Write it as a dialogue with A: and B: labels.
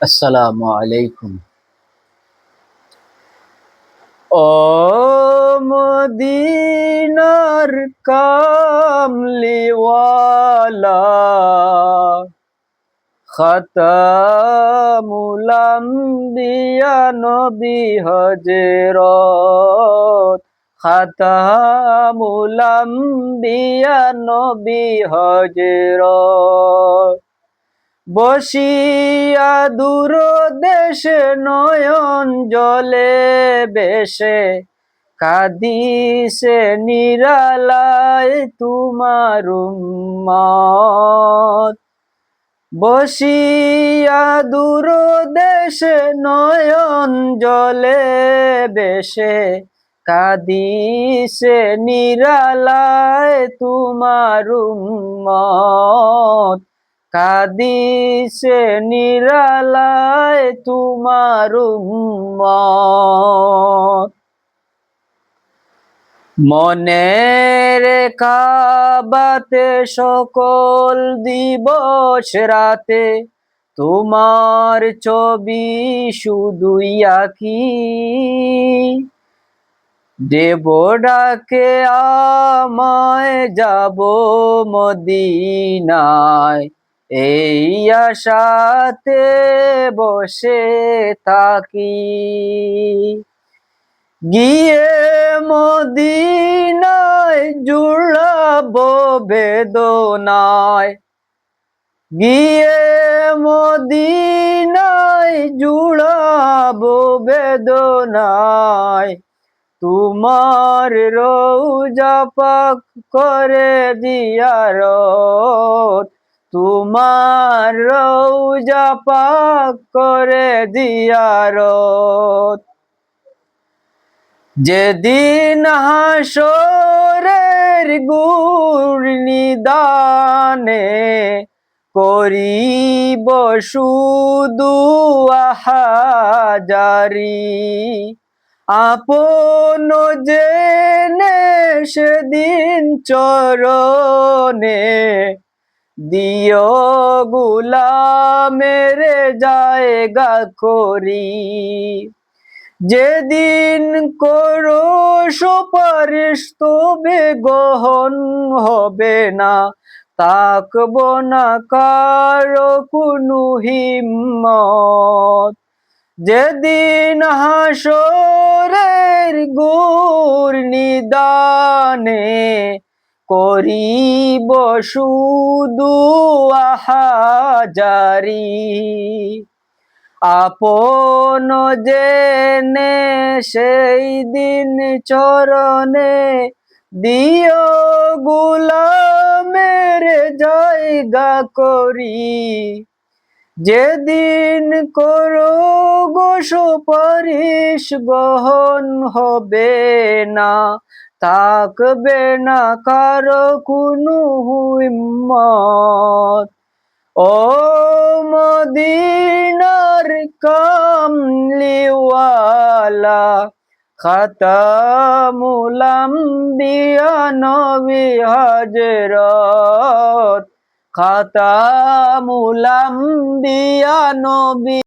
A: আসসালামু আলাইকুম। ও মদিনার কামলিওয়ালা, খাতামুল আম্বিয়া নবী হযরত, খাতামুল আম্বিয়া নবী হযরত। বসিয়া দূর দেশে নয়ন জলে বেশে, কাঁদিছে নিরালায় তোমার উম্মত। বসিয়া দূর দেশে নয়ন জলে বেশে, কাঁদিছে নিরালায় তোমার উম্মত। কাঁদিছে নিরালায় তোমার উম্মত। মনের কাবাতে সকল দিবস রাতে, তোমার ছবি শুধুই আঁকি। দেব ডাকে আমায় যাব মদিনায়, এই আশাতে বসে থাকি। গিয়ে মদিনায় জুড়াবো বেদনায়, গিয়ে মদিনায় জুড়াবো বেদনায়। তোমার রওজা পাক করে জিয়ারত, তোমার রওজা পাক করে জিয়ারত। যেদিন হাসরের ঘূর্ণিদানে, করিব শুধু আহাজারি। আপন জেনে সেদিন চরণে, দিও গোলামের জায়গা করি। যেদিন করো সুপারিশ তবে গ্রহণ হবে না, তাকব না কারো কোনো হিম্মত। যেদিন হাসরের ঘূর্ণিদানে, করিব শুধু আহাজারি। আপন জেনে সেই দিন চরণে, দিও গোলামের জায়গা করি। যেদিন করো গো সুপারিশ গ্রহণ হবে না, থাকবে না কারো কোনো হিম্মত। ও মদিনার কামলিওয়ালা, খাতামুল আম্বিয়া নবী হযরত, খাতামুল আম্বিয়া নবী।